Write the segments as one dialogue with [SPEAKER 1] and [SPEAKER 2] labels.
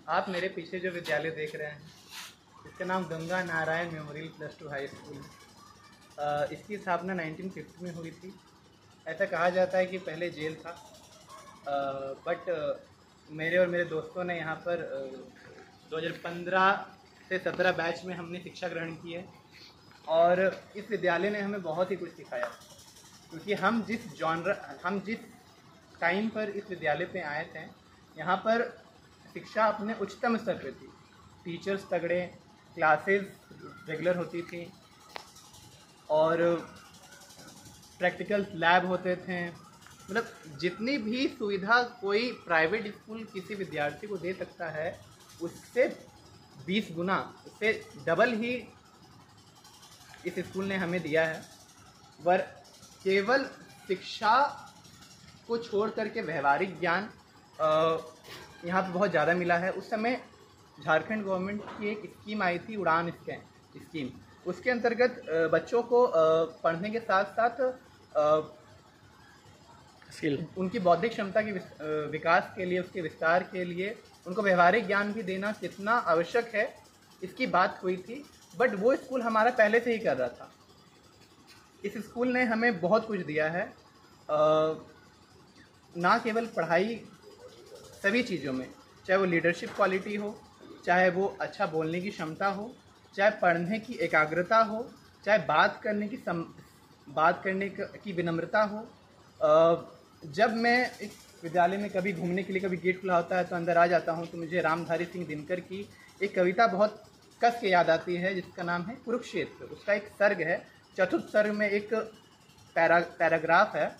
[SPEAKER 1] आप मेरे पीछे जो विद्यालय देख रहे हैं इसका नाम Ganga Narayan memorial +2 high school है। इसकी स्थापना 1950 में हुई थी। ऐसा कहा जाता है कि पहले जेल था, बट मेरे और मेरे दोस्तों ने यहाँ पर 2015 से 17 बैच में हमने शिक्षा ग्रहण की है और इस विद्यालय ने हमें बहुत ही कुछ सिखाया, क्योंकि हम जिस टाइम पर इस विद्यालय पे आए थे, यहाँ पर शिक्षा अपने उच्चतम स्तर पे थी। टीचर्स तगड़े, क्लासेस रेगुलर होती थी और प्रैक्टिकल लैब होते थे। मतलब जितनी भी सुविधा कोई प्राइवेट स्कूल किसी विद्यार्थी को दे सकता है, उससे 20 गुना, उससे डबल ही इस स्कूल ने हमें दिया है। पर केवल शिक्षा को छोड़ करके व्यवहारिक ज्ञान यहाँ पे बहुत ज़्यादा मिला है। उस समय झारखंड गवर्नमेंट की एक स्कीम आई थी, उड़ान स्कीम। उसके अंतर्गत बच्चों को पढ़ने के साथ साथ उनकी बौद्धिक क्षमता के विकास के लिए, उसके विस्तार के लिए उनको व्यवहारिक ज्ञान भी देना कितना आवश्यक है, इसकी बात हुई थी। बट वो स्कूल हमारा पहले से ही कर रहा था। इस स्कूल ने हमें बहुत कुछ दिया है, ना केवल पढ़ाई, सभी चीज़ों में, चाहे वो लीडरशिप क्वालिटी हो, चाहे वो अच्छा बोलने की क्षमता हो, चाहे पढ़ने की एकाग्रता हो, चाहे बात करने की विनम्रता हो। जब मैं इस विद्यालय में कभी घूमने के लिए, कभी गेट खुला होता है तो अंदर आ जाता हूँ, तो मुझे रामधारी सिंह दिनकर की एक कविता बहुत कस के याद आती है, जिसका नाम है कुरुक्षेत्र। उसका एक सर्ग है, चतुर्थ सर्ग में एक पैराग्राफ है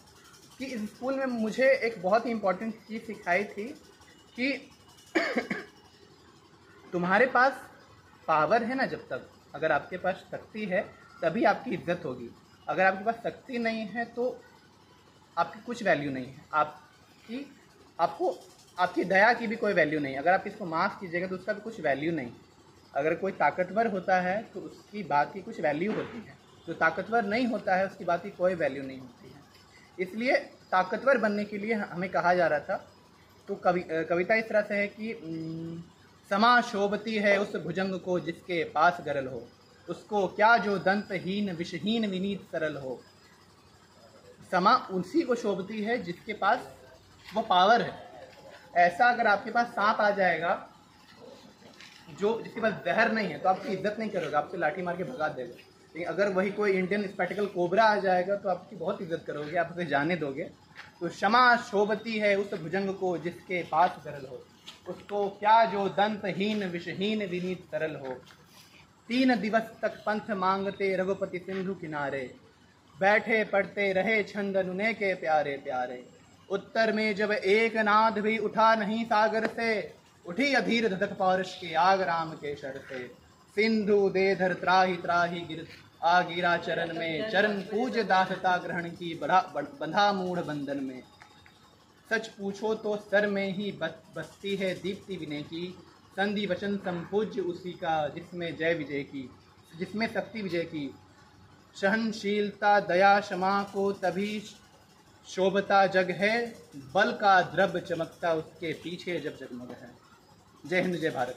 [SPEAKER 1] कि इस स्कूल में मुझे एक बहुत ही इम्पोर्टेंट चीज़ सिखाई थी कि तुम्हारे पास पावर है ना, जब तक, अगर आपके पास शक्ति है तभी आपकी इज्जत होगी। अगर आपके पास शक्ति नहीं है तो आपकी कुछ वैल्यू नहीं है। आपकी दया की भी कोई वैल्यू नहीं। अगर आप किसी को माफ़ कीजिएगा तो उसका भी कुछ वैल्यू नहीं। अगर कोई ताकतवर होता है तो उसकी बात की कुछ वैल्यू होती है, जो ताकतवर नहीं होता है उसकी बात की कोई वैल्यू नहीं होती है। इसलिए ताकतवर बनने के लिए हमें कहा जा रहा था। तो कविता इस तरह से है कि समा शोभती है उस भुजंग को जिसके पास गरल हो, उसको क्या जो दंतहीन विषहीन विनीत सरल हो। समा उसी को शोभती है जिसके पास वो पावर है। ऐसा अगर आपके पास सांप आ जाएगा जिसके पास जहर नहीं है तो आपकी इज्जत नहीं करोगे, आपसे लाठी मार के भगा देगा। लेकिन अगर वही कोई इंडियन स्पेटिकल कोबरा आ जाएगा तो आपकी बहुत इज्जत करोगे, आप उसे जाने दोगे। तो क्षमा शोभती है उस भुजंग को जिसके पास सरल हो, उसको क्या जो दंतहीन विषहीन विनीत सरल हो। 3 दिवस तक पंथ मांगते रघुपति सिंधु किनारे, बैठे पढ़ते रहे छंद नुने के प्यारे प्यारे। उत्तर में जब एक नाद भी उठा नहीं सागर से, उठी अधीर धधक पौरुष के आग राम के शर से। सिंधु दे धर त्राही त्राही गिर आ गिरा चरण में, चरण पूज दासता ग्रहण की बंधा मूढ़ बंधन में। सच पूछो तो सर में ही बसती है दीप्ति विनय की, संधि वचन संपूज्य उसी का जिसमें जय विजय की, जिसमें शक्ति विजय की। सहनशीलता दया क्षमा को तभी शोभता जग है, बल का द्रव्य चमकता उसके पीछे जब जगमग है। जय हिंद, जय भारत।